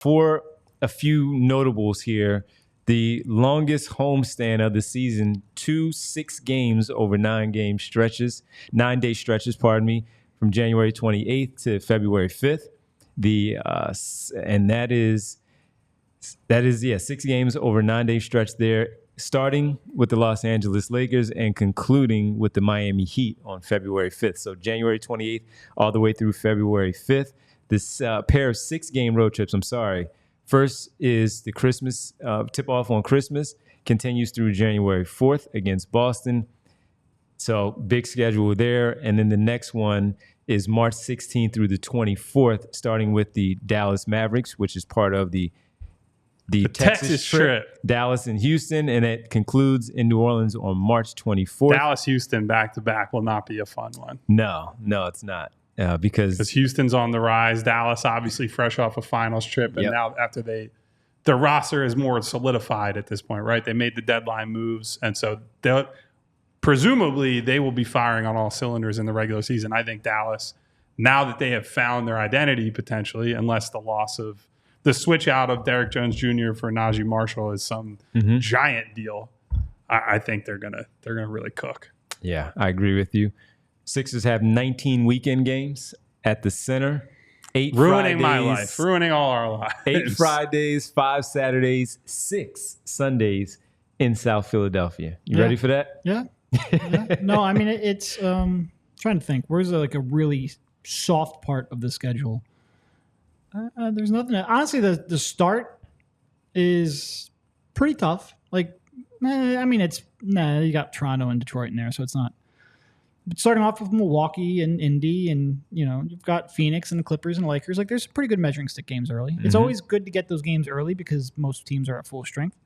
For a few notables here, the longest homestand of the season, 2 6 games over 9 day stretches, pardon me, from January 28th to February 5th. And that is 6 games over 9 day stretch there, starting with the Los Angeles Lakers and concluding with the Miami Heat on February 5th. So January 28th all the way through February 5th. This pair of 6 game road trips, First is the Christmas tip-off on Christmas, continues through January 4th against Boston. So big schedule there. And then the next one is March 16th through the 24th, starting with the Dallas Mavericks, which is part of the Texas trip, Dallas and Houston, and it concludes in New Orleans on March 24th. Dallas-Houston back-to-back will not be a fun one. No, it's not. Because Houston's on the rise. Dallas, obviously, fresh off a finals trip. And now after their roster is more solidified at this point, right? They made the deadline moves. And so presumably they will be firing on all cylinders in the regular season. I think Dallas, now that they have found their identity potentially, unless the loss of the switch out of Derek Jones Jr. for Najee Marshall is some giant deal, I think they're gonna really cook. Yeah, I agree with you. Sixers have 19 weekend games at the center. 8 ruining Fridays, my life, ruining all our lives. 8 Fridays, 5 Saturdays, 6 Sundays in South Philadelphia. You ready for that? Yeah. No, I mean, it's trying to think. Where's like a really soft part of the schedule? There's nothing. Honestly, the start is pretty tough. Like, I mean, you got Toronto and Detroit in there, so it's not. But starting off with Milwaukee and Indy, and you've got Phoenix and the Clippers and the Lakers. Like, there's pretty good measuring stick games early. It's always good to get those games early because most teams are at full strength.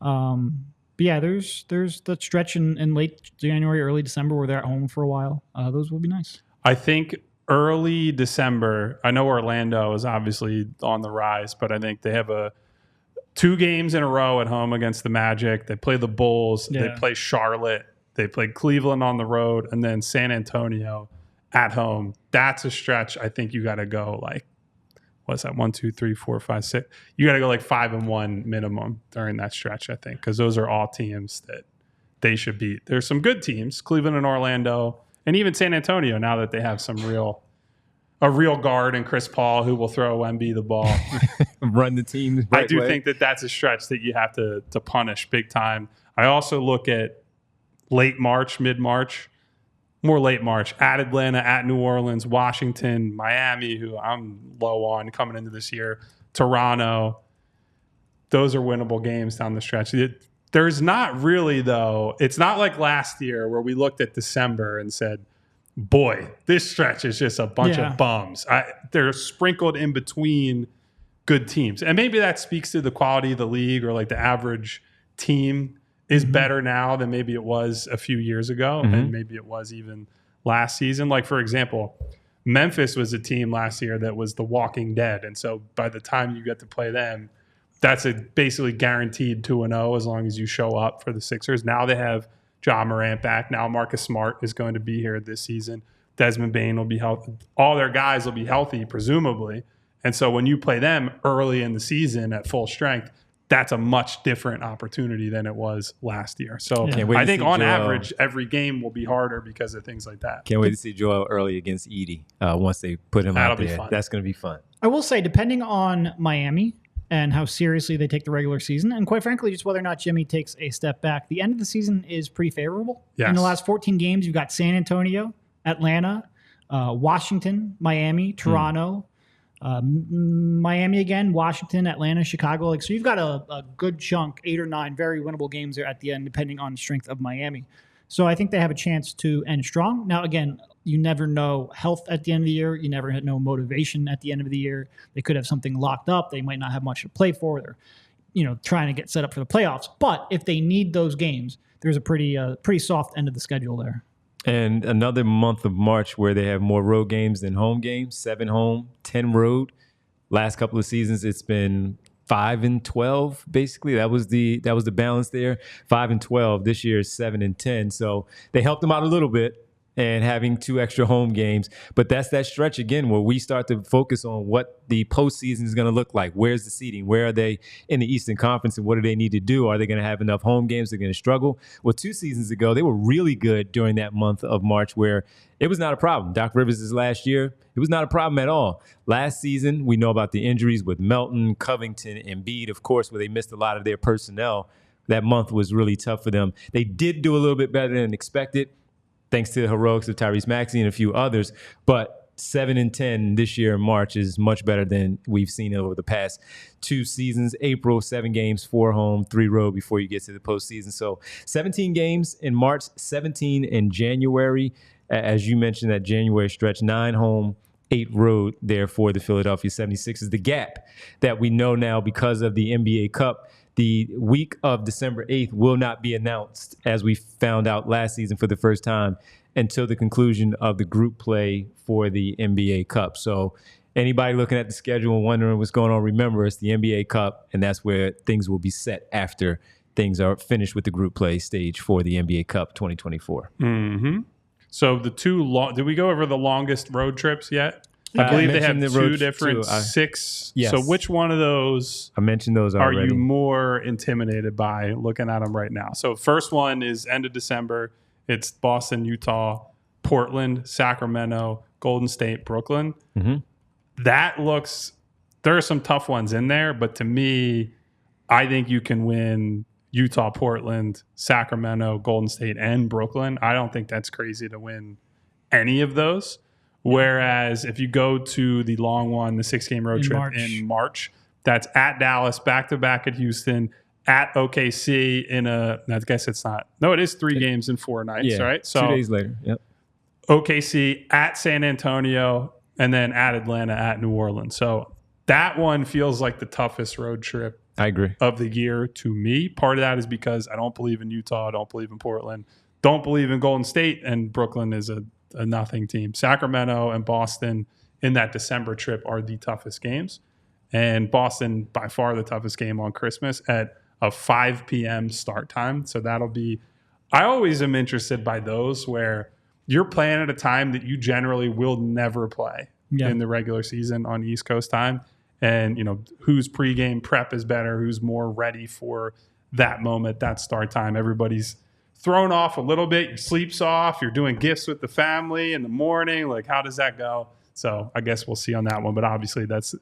But yeah, there's the stretch in late January, early December where they're at home for a while. Those will be nice. I think early December. I know Orlando is obviously on the rise, but I think they have 2 games in a row at home against the Magic. They play the Bulls. Yeah. They play Charlotte. They played Cleveland on the road, and then San Antonio at home. That's a stretch. I think you got to go like, what's that? 1, 2, 3, 4, 5, 6. You got to go like 5-1 minimum during that stretch, I think, because those are all teams that they should beat. There's some good teams, Cleveland and Orlando, and even San Antonio. Now that they have a real guard in Chris Paul who will throw Wemby the ball, run the team. I do think that's a stretch that you have to punish big time. I also look at late March, mid-March, more late March, at Atlanta, at New Orleans, Washington, Miami, who I'm low on coming into this year, Toronto. Those are winnable games down the stretch. There's not really, though. It's not like last year where we looked at December and said, boy, this stretch is just a bunch of bums. They're sprinkled in between good teams. And maybe that speaks to the quality of the league, or like the average team is better now than maybe it was a few years ago, and maybe it was even last season. Like, for example, Memphis was a team last year that was the Walking Dead. And so by the time you get to play them, that's a basically guaranteed 2-0 as long as you show up for the Sixers. Now they have Ja Morant back. Now Marcus Smart is going to be here this season. Desmond Bane will be healthy. All their guys will be healthy, presumably. And so when you play them early in the season at full strength, that's a much different opportunity than it was last year. So I think on average, every game will be harder because of things like that. Can't wait to see Joel early against Edey once they put him out there. That's going to be fun. I will say, depending on Miami and how seriously they take the regular season, and quite frankly, just whether or not Jimmy takes a step back, the end of the season is pretty favorable. Yes. In the last 14 games, you've got San Antonio, Atlanta, Washington, Miami, Toronto, Miami again, Washington, Atlanta, Chicago. So you've got a good chunk, 8 or 9 very winnable games there at the end, depending on the strength of Miami. So I think they have a chance to end strong. Now, again, you never know health at the end of the year. You never know motivation at the end of the year. They could have something locked up. They might not have much to play for. They're, trying to get set up for the playoffs. But if they need those games, there's a pretty soft end of the schedule there. And another month of March where they have more road games than home games. 7 home, 10 road. Last couple of seasons, it's been 5 and 12. Basically, that was the balance there. 5 and 12. This year is 7 and 10. So they helped them out a little bit. and having 2 extra home games. But that's that stretch again where we start to focus on what the postseason is going to look like. Where's the seeding? Where are they in the Eastern Conference, and what do they need to do? Are they going to have enough home games? They're going to struggle. Well, 2 seasons ago, they were really good during that month of March where it was not a problem. Doc Rivers' last year, it was not a problem at all. Last season, we know about the injuries with Melton, Covington, and Embiid, of course, where they missed a lot of their personnel. That month was really tough for them. They did do a little bit better than expected, thanks to the heroics of Tyrese Maxey and a few others. But 7-10 this year in March is much better than we've seen over the past 2 seasons. April, 7 games, 4 home, 3 road before you get to the postseason. So 17 games in March, 17 in January. As you mentioned, that January stretch, 9 home, 8 road there for the Philadelphia 76ers. The gap that we know now because of the NBA Cup, the week of December 8th will not be announced, as we found out last season for the first time, until the conclusion of the group play for the NBA Cup. So anybody looking at the schedule and wondering what's going on, remember it's the NBA Cup, and that's where things will be set after things are finished with the group play stage for the NBA Cup 2024. Mm-hmm. So the 2 did we go over the longest road trips yet? I believe they have 2 different 6. Yes. So which one of those I mentioned those already. Are you more intimidated by looking at them right now? So first one is end of December. It's Boston, Utah, Portland, Sacramento, Golden State, Brooklyn. Mm-hmm. There are some tough ones in there, but to me, I think you can win Utah, Portland, Sacramento, Golden State, and Brooklyn. I don't think that's crazy to win any of those. Whereas if you go to the long one, the 6-game road trip in March, that's at Dallas, back-to-back at Houston, at OKC I guess it's not. No, it is 3 games in 4 nights, right? So 2 days later, yep. OKC, at San Antonio, and then at Atlanta, at New Orleans. So that one feels like the toughest road trip I agree. of the year to me. Part of that is because I don't believe in Utah, I don't believe in Portland, don't believe in Golden State, and Brooklyn is a nothing team. Sacramento and Boston in that December trip are the toughest games. And Boston, by far the toughest game on Christmas at a 5 p.m. start time. So that'll be, I always am interested by those where you're playing at a time that you generally will never play in the regular season on East Coast time. And, whose pregame prep is better, who's more ready for that moment, that start time. Everybody's thrown off a little bit, your sleep's off, you're doing gifts with the family in the morning. Like, how does that go? So I guess we'll see on that one. But obviously that's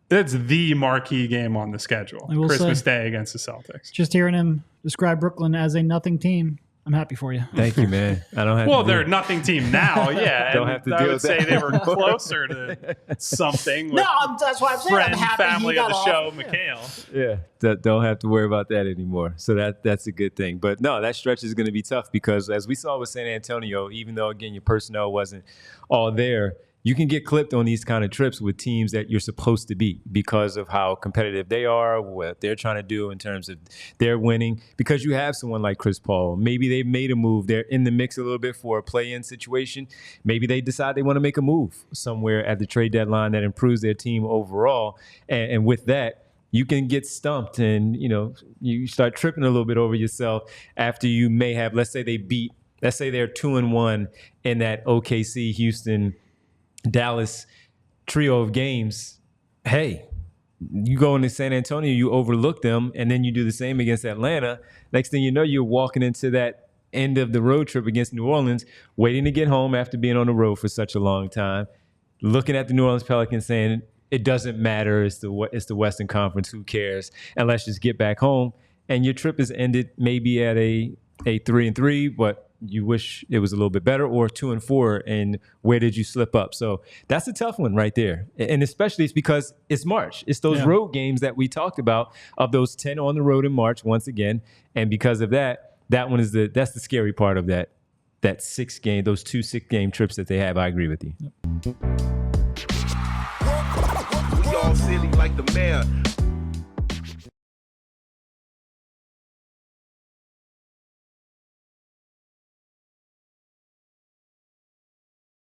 the marquee game on the schedule. Christmas Day against the Celtics. Just hearing him describe Brooklyn as a nothing team, I'm happy for you. Thank you, man. I don't have well, they're a nothing team now, yeah. Don't have to deal I would with say that. they were closer to something. No, that's why I'm saying friend, I'm happy family he of got the off. show, McHale. Yeah, don't have to worry about that anymore. So that's a good thing. But no, that stretch is going to be tough because as we saw with San Antonio, even though, again, your personnel wasn't all there, you can get clipped on these kind of trips with teams that you're supposed to beat because of how competitive they are, what they're trying to do in terms of their winning. Because you have someone like Chris Paul. Maybe they've made a move. They're in the mix a little bit for a play-in situation. Maybe they decide they want to make a move somewhere at the trade deadline that improves their team overall. And with that, you can get stumped and, you start tripping a little bit over yourself after you may have, let's say they're 2-1 in that OKC, Houston, Dallas trio of games. Hey, you go into San Antonio, you overlook them, and then you do the same against Atlanta. Next thing you know, you're walking into that end of the road trip against New Orleans, waiting to get home after being on the road for such a long time, looking at the New Orleans Pelicans saying, it doesn't matter, it's the Western Conference, who cares, and let's just get back home. And your trip is ended maybe at a 3-3, but you wish it was a little bit better, or 2-4, and where did you slip up? So that's a tough one right there. And especially it's because it's March. It's those road games that we talked about, of those 10 on the road in March once again. And because of that one is that's the scary part of that 6-game, those 2 6-game trips that they have. I agree with you. We all silly like the mayor.